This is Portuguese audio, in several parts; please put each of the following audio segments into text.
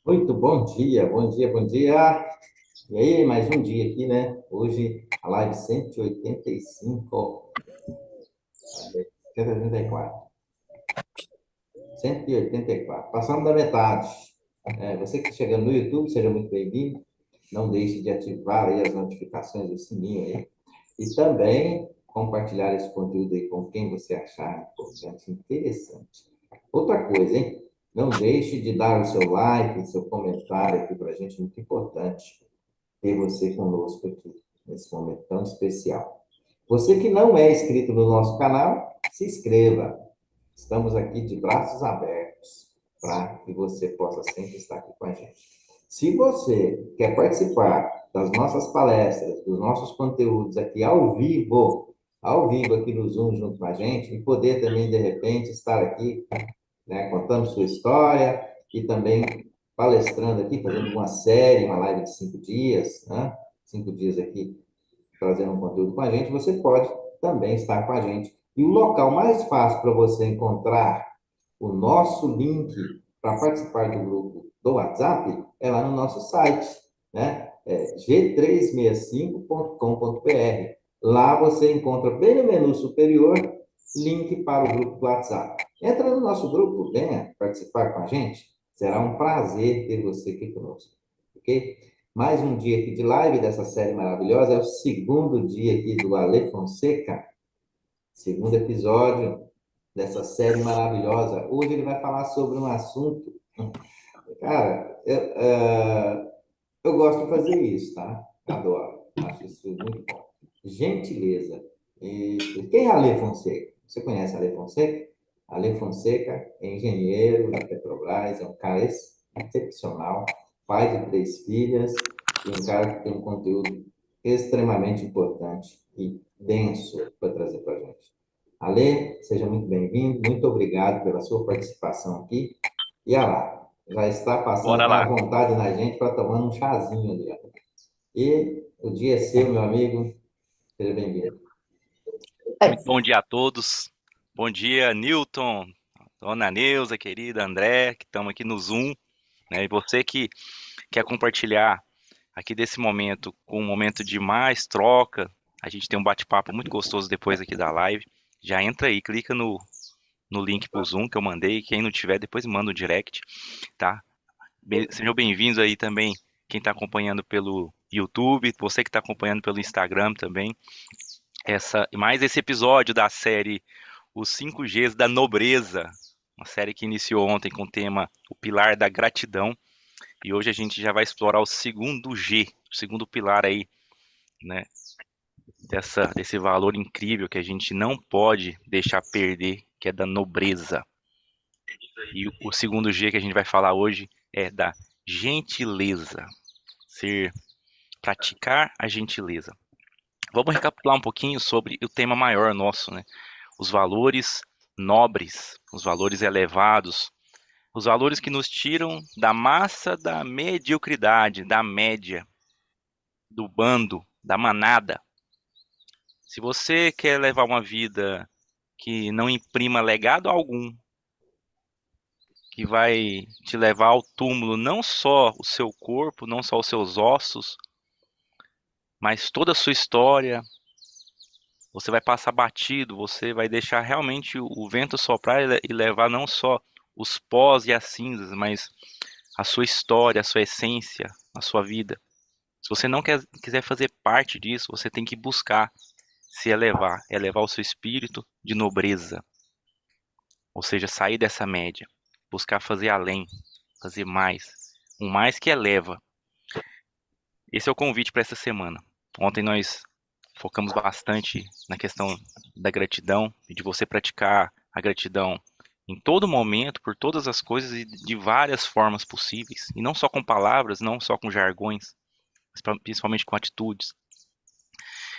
Muito bom dia, bom dia, bom dia. E aí, mais um dia aqui, né? Hoje, a live 185, 184. 184. Passamos da metade. Você que está chegando no YouTube, seja muito bem-vindo. Não deixe de ativar aí as notificações do sininho aí. E também compartilhar esse conteúdo aí com quem você achar importante, interessante. Outra coisa, hein? Não deixe de dar o seu like, seu comentário aqui para a gente, muito importante ter você conosco aqui, nesse momento tão especial. Você que não é inscrito no nosso canal, se inscreva. Estamos aqui de braços abertos para que você possa sempre estar aqui com a gente. Se você quer participar das nossas palestras, dos nossos conteúdos aqui ao vivo aqui no Zoom junto com a gente, e poder também, de repente, estar aqui, né, contando sua história e também palestrando aqui, fazendo uma série, uma live de 5 dias, né? 5 dias aqui, trazendo um conteúdo com a gente, você pode também estar com a gente. E o local mais fácil para você encontrar o nosso link para participar do grupo do WhatsApp é lá no nosso site, né? É g365.com.br. Lá você encontra bem no menu superior link para o grupo do WhatsApp. Entra no nosso grupo, venha participar com a gente. Será um prazer ter você aqui conosco, ok? Mais um dia aqui de live dessa série maravilhosa. É o segundo dia aqui do Ale Fonseca, segundo episódio dessa série maravilhosa. Hoje ele vai falar sobre um assunto. Cara, eu gosto de fazer isso, tá? Adoro. Acho isso muito bom. Gentileza. Isso. Quem é Ale Fonseca? Você conhece Ale Fonseca? Ale Fonseca é engenheiro da Petrobras, é um cara excepcional, pai de 3 filhas e um cara que tem um conteúdo extremamente importante e denso para trazer para a gente. Ale, seja muito bem-vindo, muito obrigado pela sua participação aqui. E olha lá, já está passando Bora aquela lá. vontade na gente para tomar um chazinho ali, ó. E o dia é seu, meu amigo. Seja bem-vindo. Muito bom dia a todos. Bom dia, Newton, dona Neuza, querida, André, que estamos aqui no Zoom, né? E você que quer compartilhar aqui desse momento com um momento de mais troca, a gente tem um bate-papo muito gostoso depois aqui da live. Já entra aí, clica no link pro Zoom que eu mandei. Quem não tiver, depois manda o direct, tá? Sejam bem-vindos aí também, quem está acompanhando pelo YouTube, você que está acompanhando pelo Instagram também. Mais esse episódio da série Os 5Gs da Nobreza, uma série que iniciou ontem com o tema O Pilar da Gratidão, e hoje a gente já vai explorar o segundo G, o segundo pilar aí, né, desse valor incrível que a gente não pode deixar perder, que é da nobreza. E o segundo G que a gente vai falar hoje é da gentileza, ser, praticar a gentileza. Vamos recapitular um pouquinho sobre o tema maior nosso, né? Os valores nobres, os valores elevados, os valores que nos tiram da massa da mediocridade, da média, do bando, da manada. Se você quer levar uma vida que não imprima legado algum, que vai te levar ao túmulo não só o seu corpo, não só os seus ossos, mas toda a sua história, você vai passar batido, você vai deixar realmente o vento soprar e levar não só os pós e as cinzas, mas a sua história, a sua essência, a sua vida. Se você não quiser fazer parte disso, você tem que buscar se elevar o seu espírito de nobreza, ou seja, sair dessa média, buscar fazer além, fazer mais, um mais que eleva. Esse é o convite para essa semana. Ontem nós focamos bastante na questão da gratidão e de você praticar a gratidão em todo momento, por todas as coisas e de várias formas possíveis, e não só com palavras, não só com jargões, mas principalmente com atitudes.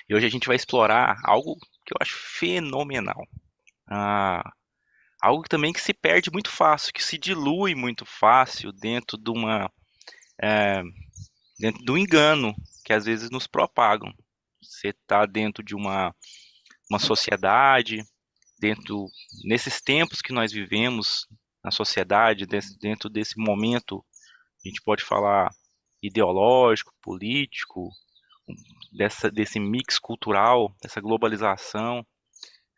E hoje a gente vai explorar algo que eu acho fenomenal. Ah, algo também que se perde muito fácil, que se dilui muito fácil é, dentro do engano que às vezes nos propagam. Você está dentro de uma sociedade, dentro nesses tempos que nós vivemos na sociedade, dentro desse momento, a gente pode falar ideológico, político, desse mix cultural, dessa globalização,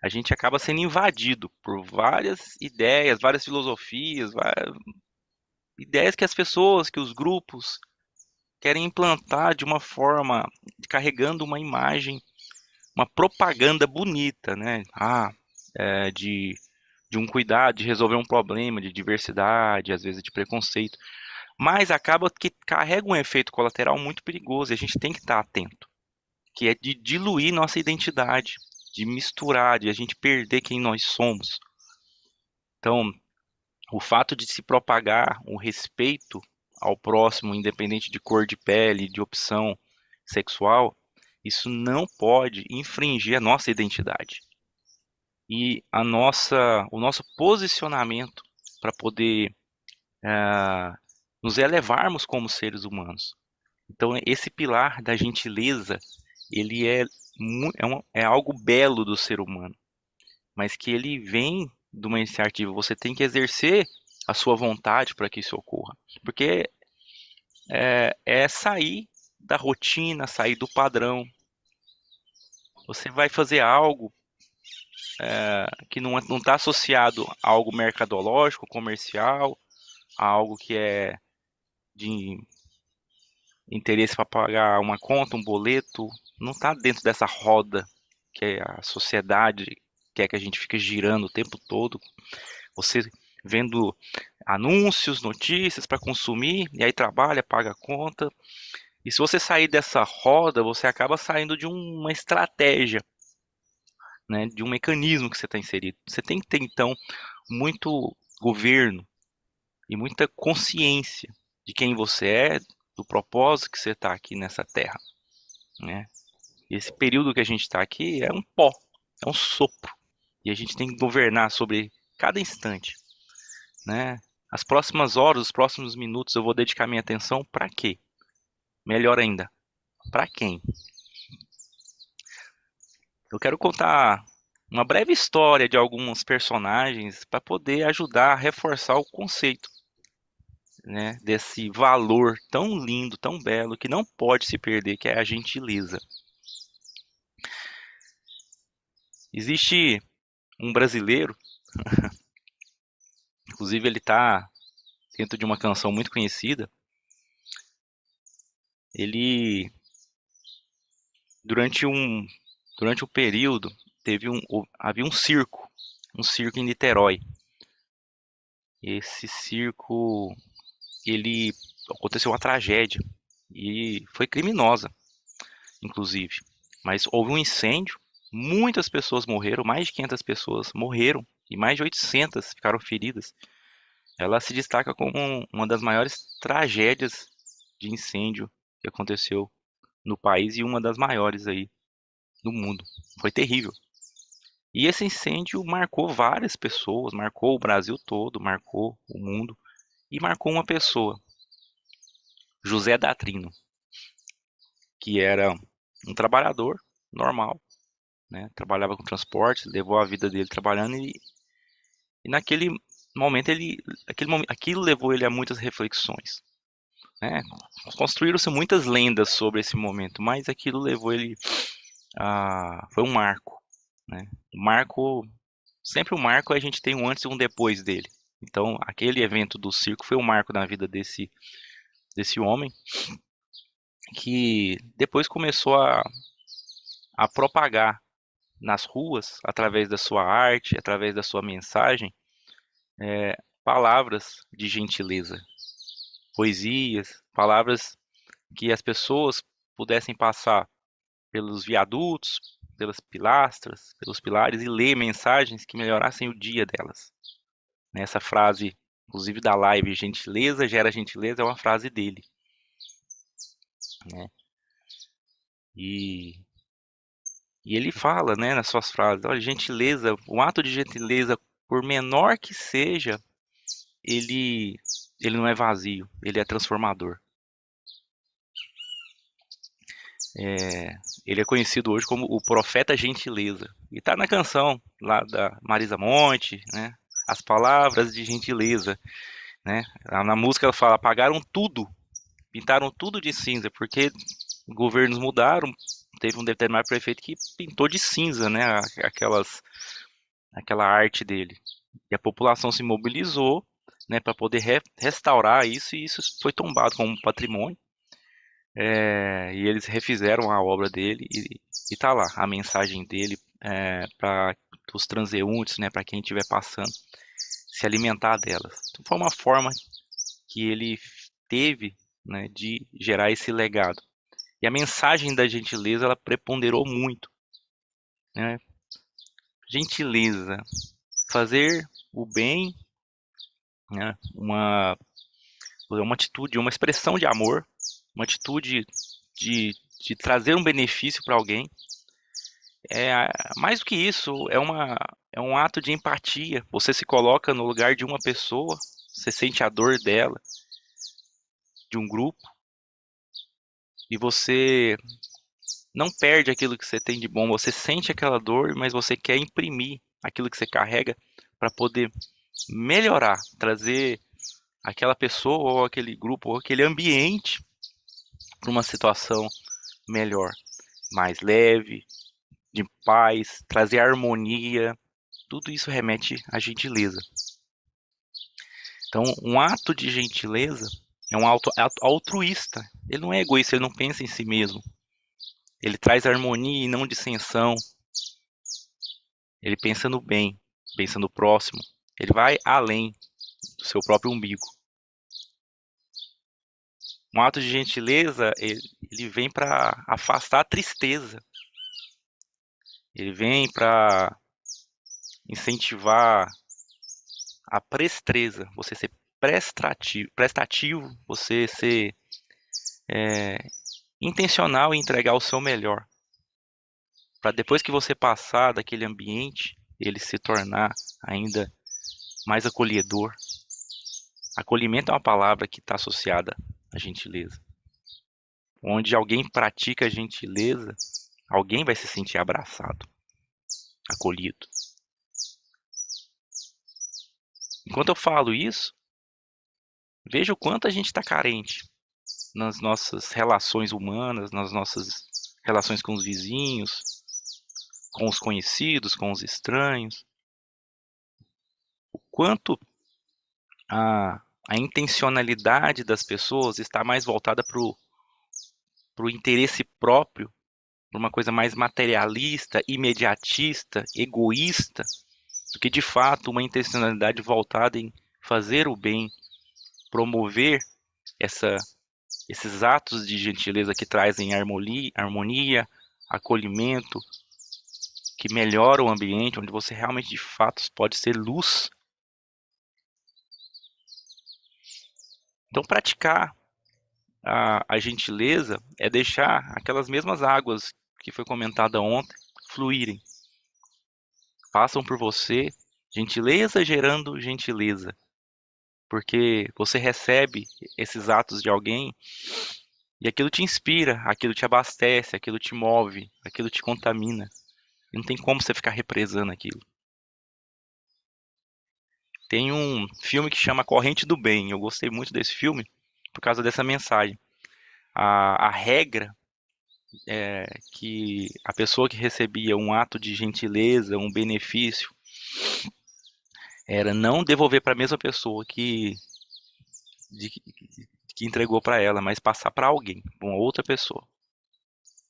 a gente acaba sendo invadido por várias ideias, várias filosofias, ideias que as pessoas, que os grupos querem implantar de uma forma, carregando uma imagem, uma propaganda bonita, né? De um cuidado, de resolver um problema de diversidade, às vezes de preconceito, mas acaba que carrega um efeito colateral muito perigoso e a gente tem que estar atento, que é de diluir nossa identidade, de misturar, de a gente perder quem nós somos. Então, o fato de se propagar o respeito ao próximo, independente de cor de pele, de opção sexual, isso não pode infringir a nossa identidade e o nosso posicionamento para poder nos elevarmos como seres humanos. Então, esse pilar da gentileza, ele é algo belo do ser humano, mas que ele vem de uma iniciativa. Você tem que exercer a sua vontade para que isso ocorra, porque é sair da rotina, sair do padrão. Você vai fazer algo que não está associado a algo mercadológico, comercial, a algo que é de interesse para pagar uma conta, um boleto, não está dentro dessa roda que a sociedade quer que a gente fique girando o tempo todo. Você vendo anúncios, notícias para consumir, e aí trabalha, paga a conta. E se você sair dessa roda, você acaba saindo de uma estratégia, né, de um mecanismo que você está inserido. Você tem que ter, então, muito governo e muita consciência de quem você é, do propósito que você está aqui nessa terra, né? E esse período que a gente está aqui é um pó, é um sopro. E a gente tem que governar sobre cada instante, né? As próximas horas, os próximos minutos, eu vou dedicar minha atenção para quê? Melhor ainda, para quem? Eu quero contar uma breve história de alguns personagens para poder ajudar a reforçar o conceito, né, desse valor tão lindo, tão belo, que não pode se perder, que é a gentileza. Existe um brasileiro, inclusive ele está dentro de uma canção muito conhecida. Ele, durante um, durante um período, havia um circo em Niterói. Esse circo, ele aconteceu uma tragédia e foi criminosa, inclusive. Mas houve um incêndio, muitas pessoas morreram, mais de 500 pessoas morreram e mais de 800 ficaram feridas. Ela se destaca como uma das maiores tragédias de incêndio que aconteceu no país e uma das maiores aí do mundo. Foi terrível. E esse incêndio marcou várias pessoas, marcou o Brasil todo, marcou o mundo e marcou uma pessoa, José Datrino, que era um trabalhador normal, né? Trabalhava com transporte, levou a vida dele trabalhando e naquele momento aquilo levou ele a muitas reflexões, né? Construíram-se muitas lendas sobre esse momento, mas aquilo levou ele foi um marco, né? O marco, sempre o marco a gente tem um antes e um depois dele. Então, aquele evento do circo foi um marco na vida desse homem que depois começou a propagar nas ruas, através da sua arte, através da sua mensagem, palavras de gentileza, poesias, palavras que as pessoas pudessem passar pelos viadutos, pelas pilastras, pelos pilares e ler mensagens que melhorassem o dia delas. Essa frase, inclusive da live, gentileza gera gentileza, é uma frase dele, né? E, e ele fala, né, nas suas frases, olha, gentileza, o ato de gentileza, por menor que seja, ele, ele não é vazio, ele é transformador. Ele é conhecido hoje como o Profeta Gentileza. E tá na canção lá da Marisa Monte, né? As palavras de gentileza, né? Na música ela fala, apagaram tudo, pintaram tudo de cinza, porque governos mudaram, teve um determinado prefeito que pintou de cinza, né? Aquela arte dele. E a população se mobilizou, né, para poder restaurar isso, e isso foi tombado como patrimônio. E eles refizeram a obra dele e tá lá a mensagem dele para os transeuntes, né, para quem estiver passando, se alimentar delas. Então, foi uma forma que ele teve, né, de gerar esse legado. E a mensagem da gentileza ela preponderou muito, né? Gentileza, fazer o bem, né? Uma atitude, uma expressão de amor, uma atitude de trazer um benefício para alguém. Mais do que isso, é um ato de empatia. Você se coloca no lugar de uma pessoa, você sente a dor dela, de um grupo, e você não perde aquilo que você tem de bom. Você sente aquela dor, mas você quer imprimir aquilo que você carrega para poder melhorar, trazer aquela pessoa ou aquele grupo ou aquele ambiente para uma situação melhor, mais leve, de paz, trazer harmonia. Tudo isso remete à gentileza. Então, um ato de gentileza é um ato altruísta. Ele não é egoísta, ele não pensa em si mesmo. Ele traz harmonia e não dissensão. Ele pensa no bem, pensa no próximo. Ele vai além do seu próprio umbigo. Um ato de gentileza, ele vem para afastar a tristeza. Ele vem para incentivar a presteza, você ser prestativo, você ser intencional em entregar o seu melhor. Para depois que você passar daquele ambiente, ele se tornar ainda mais acolhedor. Acolhimento é uma palavra que está associada à gentileza. Onde alguém pratica a gentileza, alguém vai se sentir abraçado, acolhido. Enquanto eu falo isso, veja o quanto a gente está carente nas nossas relações humanas, nas nossas relações com os vizinhos, com os conhecidos, com os estranhos. O quanto a intencionalidade das pessoas está mais voltada para o interesse próprio, para uma coisa mais materialista, imediatista, egoísta, do que de fato uma intencionalidade voltada em fazer o bem, promover essa, esses atos de gentileza que trazem harmonia, acolhimento, que melhoram o ambiente, onde você realmente de fato pode ser luz. Então, praticar a gentileza é deixar aquelas mesmas águas que foi comentada ontem fluírem. Passam por você, gentileza gerando gentileza. Porque você recebe esses atos de alguém e aquilo te inspira, aquilo te abastece, aquilo te move, aquilo te contamina. E não tem como você ficar represando aquilo. Tem um filme que chama Corrente do Bem. Eu gostei muito desse filme por causa dessa mensagem. A regra é que a pessoa que recebia um ato de gentileza, um benefício, era não devolver para a mesma pessoa de- que entregou para ela, mas passar para alguém, para uma outra pessoa.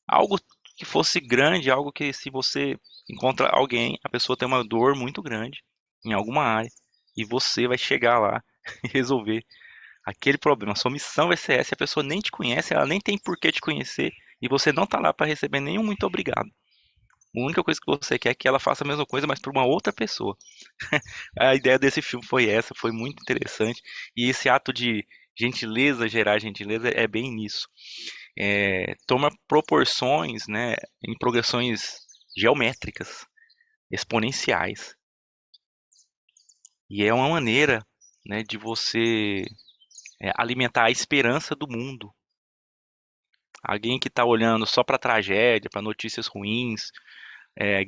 Algo que fosse grande, algo que se você encontra alguém, a pessoa tem uma dor muito grande em alguma área e você vai chegar lá e resolver aquele problema. A sua missão vai ser essa, a pessoa nem te conhece, ela nem tem por que te conhecer e você não está lá para receber nenhum muito obrigado. A única coisa que você quer é que ela faça a mesma coisa, mas para uma outra pessoa. A ideia desse filme foi essa, foi muito interessante. E esse ato de gentileza, gerar gentileza, é bem nisso. Toma proporções, né, em progressões geométricas, exponenciais. E é uma maneira, né, de você alimentar a esperança do mundo. Alguém que está olhando só para tragédia, para notícias ruins,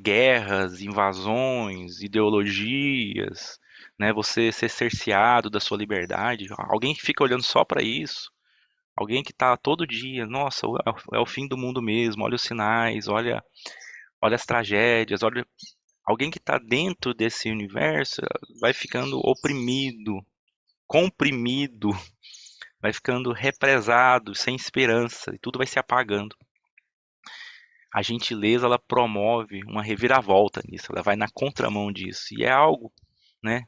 guerras, invasões, ideologias, né? Você ser cerceado da sua liberdade. Alguém que fica olhando só para isso. Alguém que está todo dia, nossa, é o fim do mundo mesmo. Olha os sinais, olha as tragédias, olha. Alguém que está dentro desse universo vai ficando oprimido, comprimido, vai ficando represado, sem esperança, e tudo vai se apagando. A gentileza, ela promove uma reviravolta nisso, ela vai na contramão disso. E é algo, né?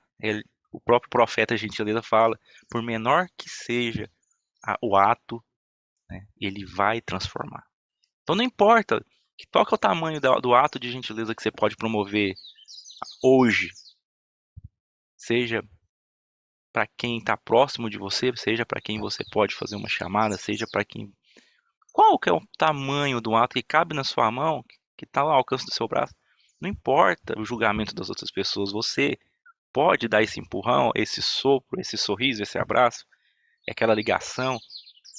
O próprio profeta gentileza fala, por menor que seja o ato, né, ele vai transformar. Então não importa qual que é o tamanho do ato de gentileza que você pode promover hoje, seja para quem está próximo de você, seja para quem você pode fazer uma chamada, seja para quem. Qual que é o tamanho do ato que cabe na sua mão, que está ao alcance do seu braço? Não importa o julgamento das outras pessoas, você pode dar esse empurrão, esse sopro, esse sorriso, esse abraço, aquela ligação.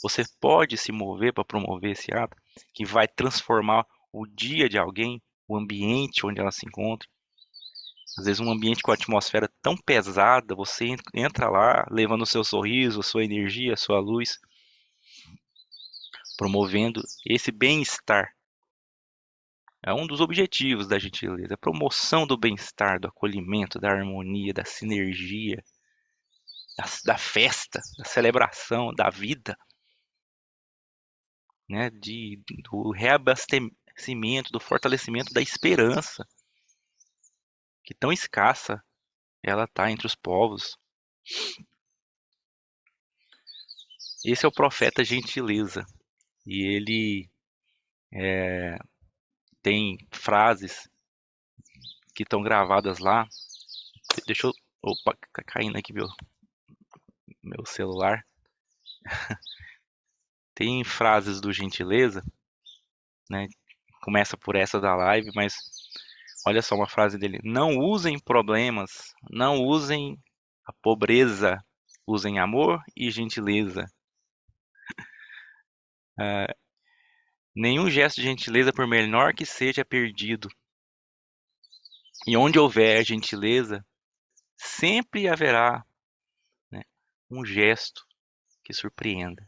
Você pode se mover para promover esse ato que vai transformar o dia de alguém, o ambiente onde ela se encontra. Às vezes um ambiente com a atmosfera tão pesada, você entra lá levando o seu sorriso, a sua energia, a sua luz, promovendo esse bem-estar. É um dos objetivos da gentileza, a promoção do bem-estar, do acolhimento, da harmonia, da sinergia, da festa, da celebração, da vida, né? Do reabastecimento, do fortalecimento da esperança, que tão escassa ela está entre os povos. Esse é o profeta gentileza, e ele tem frases que estão gravadas lá. Deixa eu. Opa, tá caindo aqui meu celular. Tem frases do gentileza, né? Começa por essa da live, mas olha só uma frase dele: não usem problemas, não usem a pobreza, usem amor e gentileza. Nenhum gesto de gentileza, por menor que seja, é perdido. E onde houver gentileza, sempre haverá, né, um gesto que surpreenda.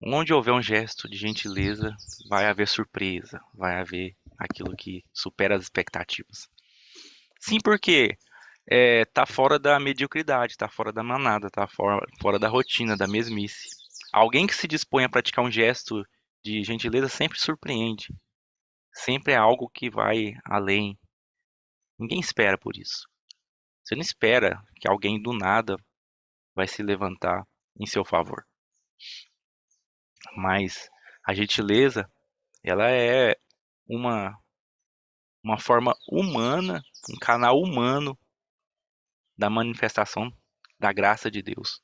Onde houver um gesto de gentileza, vai haver surpresa, vai haver aquilo que supera as expectativas. Sim, porque tá fora da mediocridade, tá fora da manada, tá fora da rotina, da mesmice. Alguém que se dispõe a praticar um gesto de gentileza sempre surpreende, sempre é algo que vai além. Ninguém espera por isso. Você não espera que alguém do nada vai se levantar em seu favor. Mas a gentileza, ela é uma, uma forma humana, um canal humano da manifestação da graça de Deus.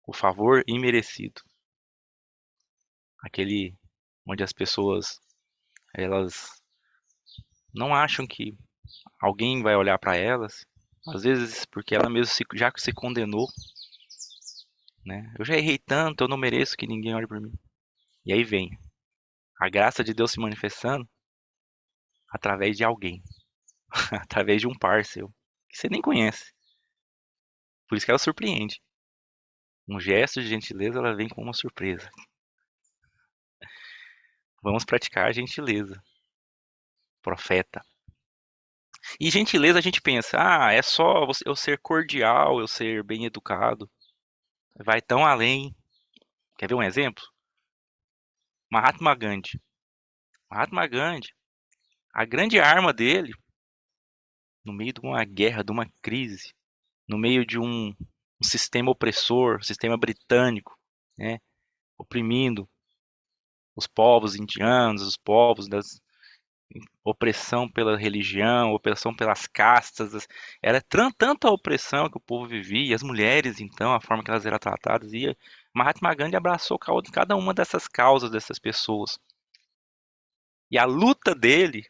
O favor imerecido. Aquele onde as pessoas elas não acham que alguém vai olhar para elas, às vezes porque ela mesma já se condenou, né? Eu já errei tanto, eu não mereço que ninguém olhe por mim. E aí vem a graça de Deus se manifestando através de alguém, através de um par seu, que você nem conhece. Por isso que ela surpreende. Um gesto de gentileza, ela vem com uma surpresa. Vamos praticar a gentileza, profeta. E gentileza a gente pensa, é só eu ser cordial, eu ser bem educado. Vai tão além. Quer ver um exemplo? Mahatma Gandhi. Mahatma Gandhi, a grande arma dele, no meio de uma guerra, de uma crise, no meio de um sistema opressor, sistema britânico, né, oprimindo os povos indianos, os povos das opressão pela religião, opressão pelas castas. Era tanta opressão que o povo vivia, e as mulheres, então, a forma que elas eram tratadas. E Mahatma Gandhi abraçou cada uma dessas causas dessas pessoas. E a luta dele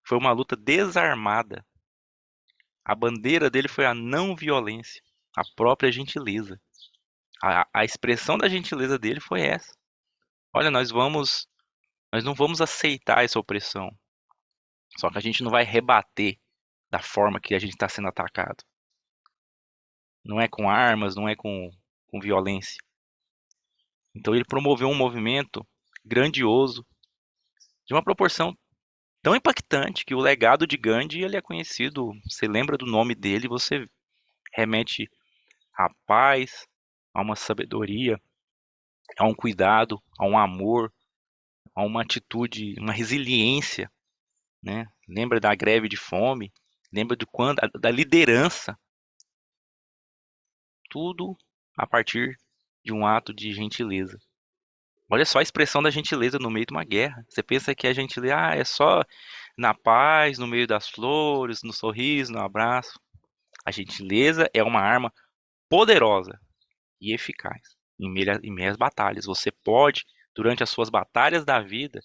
foi uma luta desarmada. A bandeira dele foi a não violência, a própria gentileza. A expressão da gentileza dele foi essa. Olha, nós não vamos aceitar essa opressão. Só que a gente não vai rebater da forma que a gente está sendo atacado. Não é com armas, não é com violência. Então ele promoveu um movimento grandioso, de uma proporção tão impactante que o legado de Gandhi ele é conhecido. Você lembra do nome dele, você remete à paz, a uma sabedoria, a um cuidado, a um amor, a uma atitude, uma resiliência, né? Lembra da greve de fome, lembra de quando da liderança, tudo a partir de um ato de gentileza. Olha só a expressão da gentileza no meio de uma guerra. Você pensa que a gentileza é só na paz, no meio das flores, no sorriso, no abraço. A gentileza é uma arma poderosa e eficaz em meias batalhas. Você pode, durante as suas batalhas da vida,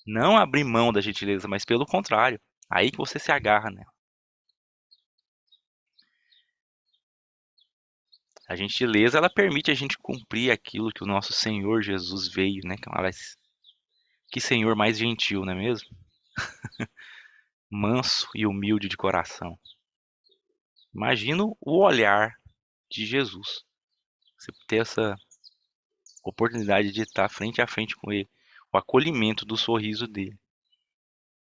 não abrir mão da gentileza, mas pelo contrário, aí que você se agarra nela. A gentileza, ela permite a gente cumprir aquilo que o nosso Senhor Jesus veio, né? Que Senhor mais gentil, não é mesmo? Manso e humilde de coração. Imagina o olhar de Jesus. Você ter essa oportunidade de estar frente a frente com ele, o acolhimento do sorriso dele,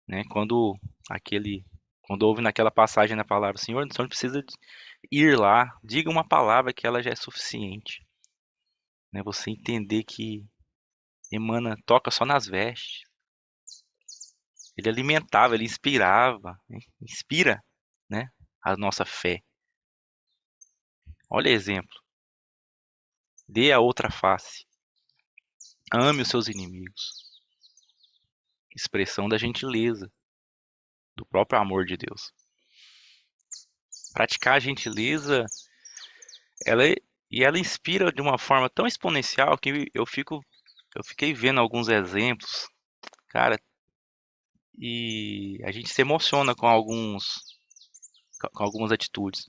né? Aquele, quando ouve naquela passagem na palavra, Senhor, você não precisa ir lá, diga uma palavra que ela já é suficiente, né? Você entender que emana, toca só nas vestes. Ele alimentava, ele inspirava, né? Inspira, né? A nossa fé. Olha exemplo. Dê a outra face. Ame os seus inimigos. Expressão da gentileza, do próprio amor de Deus. Praticar a gentileza, ela é- ela inspira de uma forma tão exponencial que eu fiquei vendo alguns exemplos, cara, e a gente se emociona com algumas atitudes.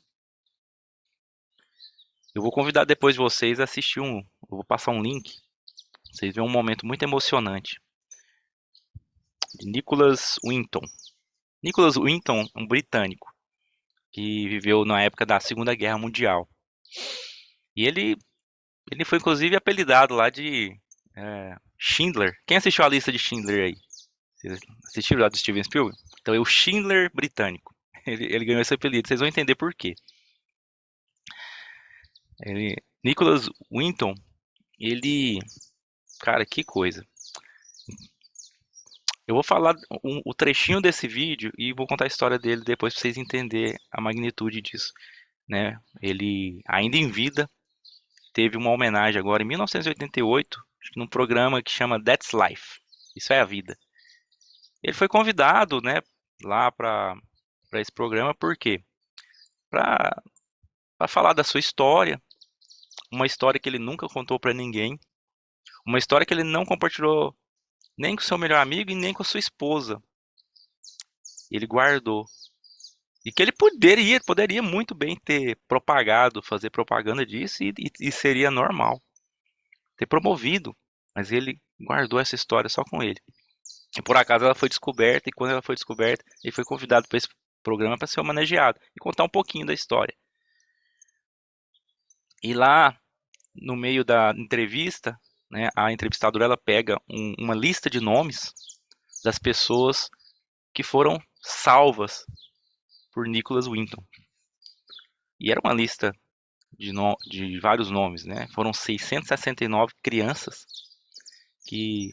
Eu vou convidar depois vocês a assistir eu vou passar um link, vocês verem um momento muito emocionante de Nicholas Winton. Nicholas Winton, um britânico que viveu na época da Segunda Guerra Mundial. E ele foi inclusive apelidado lá de Schindler. Quem assistiu a lista de Schindler aí? Vocês assistiram lá do Steven Spielberg? Então é o Schindler britânico. Ele ganhou esse apelido, vocês vão entender por quê. Nicholas Winton, ele, cara, que coisa. Eu vou falar o trechinho desse vídeo e vou contar a história dele depois para vocês entenderem a magnitude disso, né? Ele, ainda em vida, teve uma homenagem agora em 1988, acho que num programa que chama That's Life. Isso é a vida. Ele foi convidado, né, lá para esse programa, por quê? Para falar da sua história, uma história que ele nunca contou para ninguém, uma história que ele não compartilhou nem com seu melhor amigo e nem com a sua esposa. Ele guardou. E que ele poderia muito bem ter propagado, fazer propaganda disso e seria normal. Ter promovido. Mas ele guardou essa história só com ele. E por acaso ela foi descoberta, e quando ela foi descoberta, ele foi convidado para esse programa para ser homenageado e contar um pouquinho da história. E lá, no meio da entrevista, né, a entrevistadora ela pega uma lista de nomes das pessoas que foram salvas por Nicholas Winton. E era uma lista de vários nomes, né? Foram 669 crianças que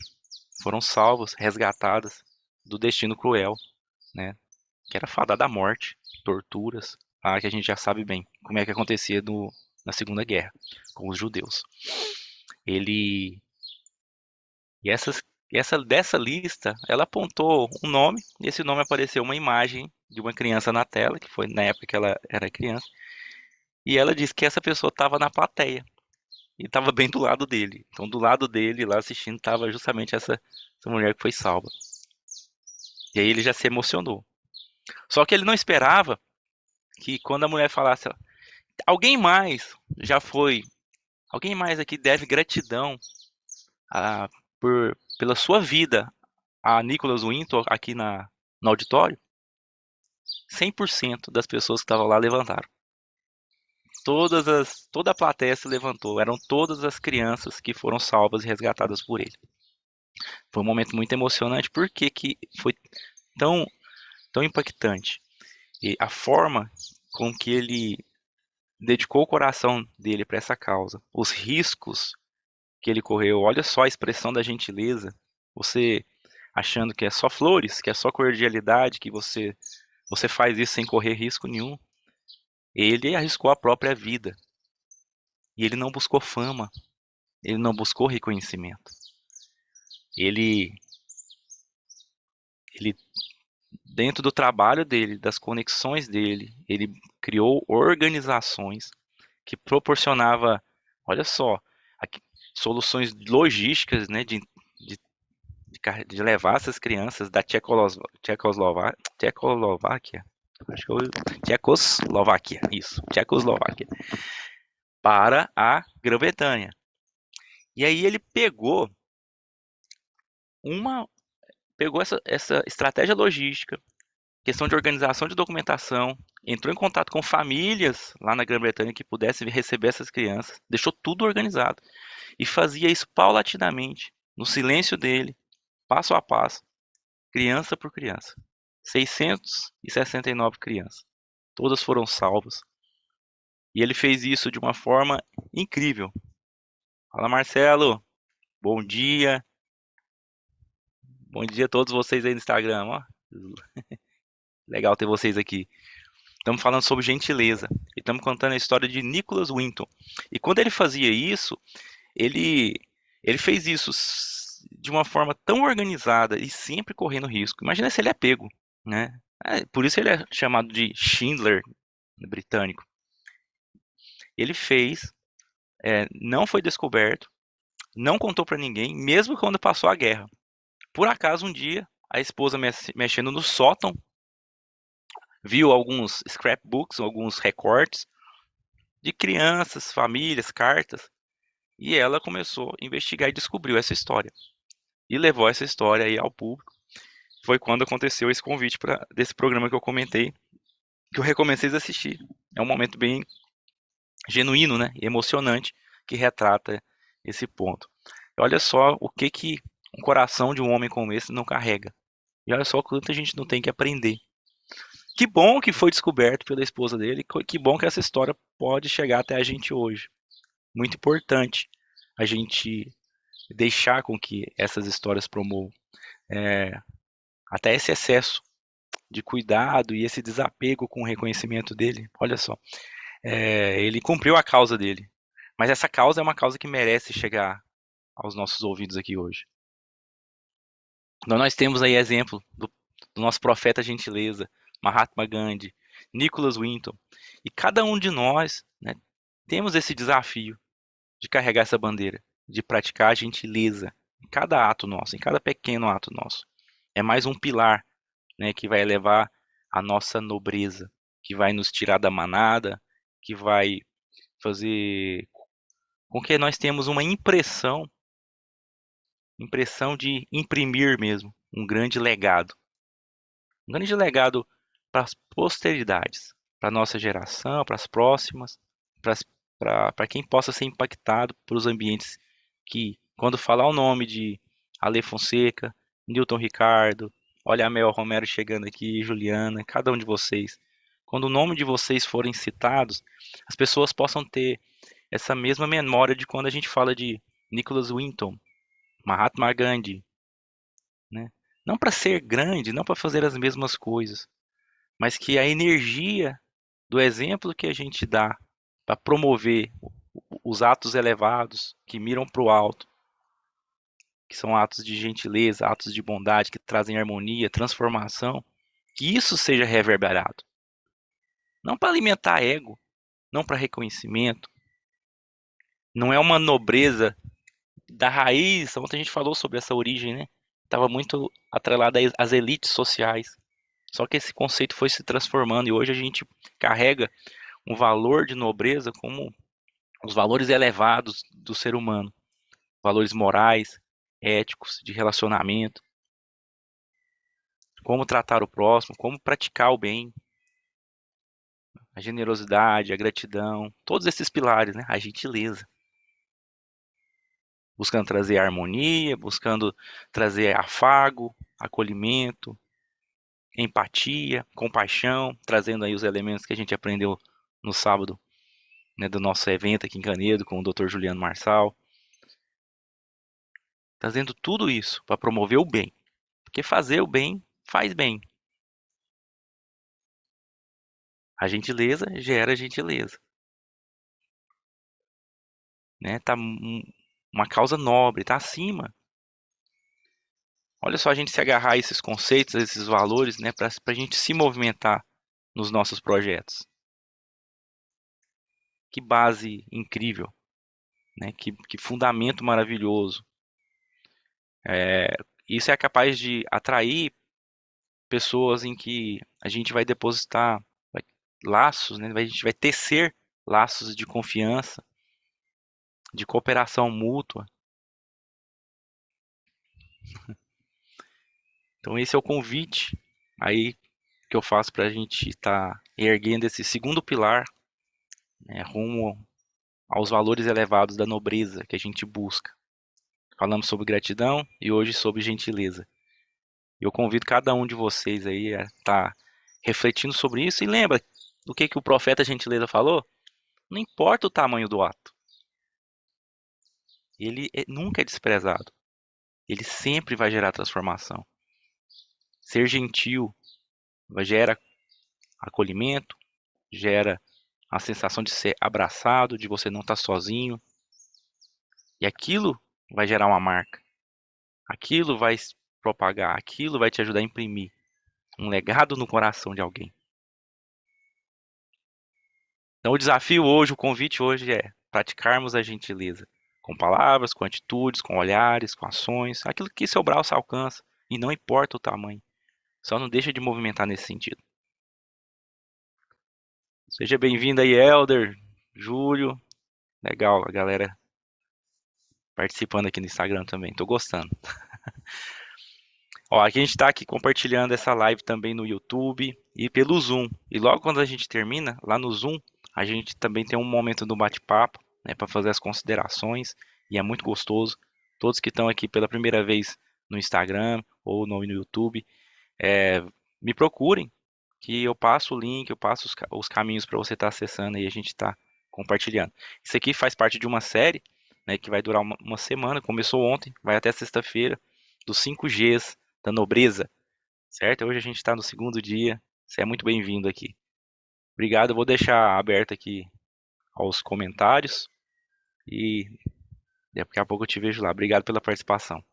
foram salvas, resgatadas do destino cruel, né? Que era fadada à morte, torturas, que a gente já sabe bem como é que acontecia na Segunda Guerra com os judeus. Ele e essa dessa lista, ela apontou um nome e esse nome apareceu uma imagem de uma criança na tela, que foi na época que ela era criança, e ela disse que essa pessoa estava na plateia e estava bem do lado dele. Então, do lado dele, lá assistindo, estava justamente essa mulher que foi salva. E aí ele já se emocionou. Só que ele não esperava que quando a mulher falasse, alguém mais já foi Alguém mais aqui deve gratidão a, pela sua vida a Nicholas Winton aqui no auditório? 100% das pessoas que estavam lá levantaram. Toda a plateia se levantou. Eram todas as crianças que foram salvas e resgatadas por ele. Foi um momento muito emocionante. Por que que foi tão, tão impactante? E a forma com que ele dedicou o coração dele para essa causa, os riscos que ele correu. Olha só a expressão da gentileza. Você achando que é só flores, que é só cordialidade, que você faz isso sem correr risco nenhum. Ele arriscou a própria vida. E ele não buscou fama, ele não buscou reconhecimento. Ele, ele dentro do trabalho dele, das conexões dele, ele criou organizações que proporcionava, olha só, aqui, soluções logísticas, né, de levar essas crianças da Tchecoslováquia, acho que eu, Tchecoslováquia, isso, Tchecoslováquia, para a Grã-Bretanha. E aí ele uma, pegou essa estratégia logística, questão de organização de documentação, entrou em contato com famílias lá na Grã-Bretanha que pudessem receber essas crianças, deixou tudo organizado e fazia isso paulatinamente, no silêncio dele, passo a passo, criança por criança. 669 crianças. Todas foram salvas. E ele fez isso de uma forma incrível. Fala, Marcelo. Bom dia. Bom dia a todos vocês aí no Instagram. Ó. Legal ter vocês aqui. Estamos falando sobre gentileza. E estamos contando a história de Nicholas Winton. E quando ele fazia isso, ele, ele fez isso de uma forma tão organizada e sempre correndo risco. Imagina se ele é pego, né? Por isso ele é chamado de Schindler britânico. Ele fez, não foi descoberto, não contou para ninguém, mesmo quando passou a guerra. Por acaso, um dia, a esposa mexendo no sótão, viu alguns scrapbooks, alguns recortes de crianças, famílias, cartas, e ela começou a investigar e descobriu essa história. E levou essa história aí ao público. Foi quando aconteceu esse convite desse programa que eu comentei, que eu recomendo vocês assistir. É um momento bem genuíno, né, e emocionante, que retrata esse ponto. E olha só o que um coração de um homem como esse não carrega. E olha só quanto a gente não tem que aprender. Que bom que foi descoberto pela esposa dele, que bom que essa história pode chegar até a gente hoje. Muito importante a gente deixar com que essas histórias promovam até esse excesso de cuidado e esse desapego com o reconhecimento dele. Olha só, ele cumpriu a causa dele, mas essa causa é uma causa que merece chegar aos nossos ouvidos aqui hoje. Então nós temos aí exemplo do nosso profeta gentileza, Mahatma Gandhi, Nicholas Winton, e cada um de nós, né, temos esse desafio de carregar essa bandeira, de praticar a gentileza em cada ato nosso, em cada pequeno ato nosso. É mais um pilar, né, que vai levar a nossa nobreza, que vai nos tirar da manada, que vai fazer com que nós tenhamos uma impressão de imprimir mesmo um grande legado para as posteridades, para a nossa geração, para as próximas, para quem possa ser impactado por os ambientes que, quando falar o nome de Ale Fonseca, Newton Ricardo, olha a Mel Romero chegando aqui, Juliana, cada um de vocês, quando o nome de vocês forem citados, as pessoas possam ter essa mesma memória de quando a gente fala de Nicholas Winton, Mahatma Gandhi, né? Não para ser grande, não para fazer as mesmas coisas, mas que a energia do exemplo que a gente dá para promover os atos elevados que miram para o alto, que são atos de gentileza, atos de bondade, que trazem harmonia, transformação, que isso seja reverberado. Não para alimentar ego, não para reconhecimento, não é uma nobreza da raiz. Ontem a gente falou sobre essa origem, né? Estava muito atrelada às elites sociais. Só que esse conceito foi se transformando e hoje a gente carrega um valor de nobreza como os valores elevados do ser humano, valores morais, éticos, de relacionamento, como tratar o próximo, como praticar o bem, a generosidade, a gratidão, todos esses pilares, né? A gentileza, buscando trazer harmonia, buscando trazer afago, acolhimento, empatia, compaixão, trazendo aí os elementos que a gente aprendeu no sábado, né, do nosso evento aqui em Canedo com o Dr. Juliano Marçal, trazendo tudo isso para promover o bem, porque fazer o bem faz bem. A gentileza gera gentileza, né? Tá uma causa nobre, tá acima. Olha só a gente se agarrar a esses conceitos, a esses valores, né, para a gente se movimentar nos nossos projetos. Que base incrível, né? Que fundamento maravilhoso. Isso é capaz de atrair pessoas em que a gente vai depositar laços, né? A gente vai tecer laços de confiança, de cooperação mútua. Então esse é o convite aí que eu faço para a gente estar erguendo esse segundo pilar, né, rumo aos valores elevados da nobreza que a gente busca. Falamos sobre gratidão e hoje sobre gentileza. Eu convido cada um de vocês aí a estar refletindo sobre isso e lembra do que o profeta gentileza falou? Não importa o tamanho do ato, ele nunca é desprezado. Ele sempre vai gerar transformação. Ser gentil gera acolhimento, gera a sensação de ser abraçado, de você não estar sozinho. E aquilo vai gerar uma marca. Aquilo vai propagar, aquilo vai te ajudar a imprimir um legado no coração de alguém. Então o desafio hoje, o convite hoje é praticarmos a gentileza com palavras, com atitudes, com olhares, com ações, aquilo que seu braço alcança e não importa o tamanho. Só não deixa de movimentar nesse sentido. Seja bem-vindo aí, Elder, Júlio. Legal, a galera participando aqui no Instagram também. Tô gostando. Ó, aqui a gente tá aqui compartilhando essa live também no YouTube e pelo Zoom. E logo quando a gente termina, lá no Zoom, a gente também tem um momento do bate-papo, né, para fazer as considerações. E é muito gostoso. Todos que estão aqui pela primeira vez no Instagram ou no YouTube, é, me procurem, que eu passo o link, eu passo os caminhos para você estar acessando e a gente está compartilhando. Isso aqui faz parte de uma série, né, que vai durar uma semana, começou ontem, vai até sexta-feira, dos 5 Gs da nobreza, certo? Hoje a gente está no segundo dia, você é muito bem-vindo aqui. Obrigado, eu vou deixar aberto aqui aos comentários e daqui a pouco eu te vejo lá. Obrigado pela participação.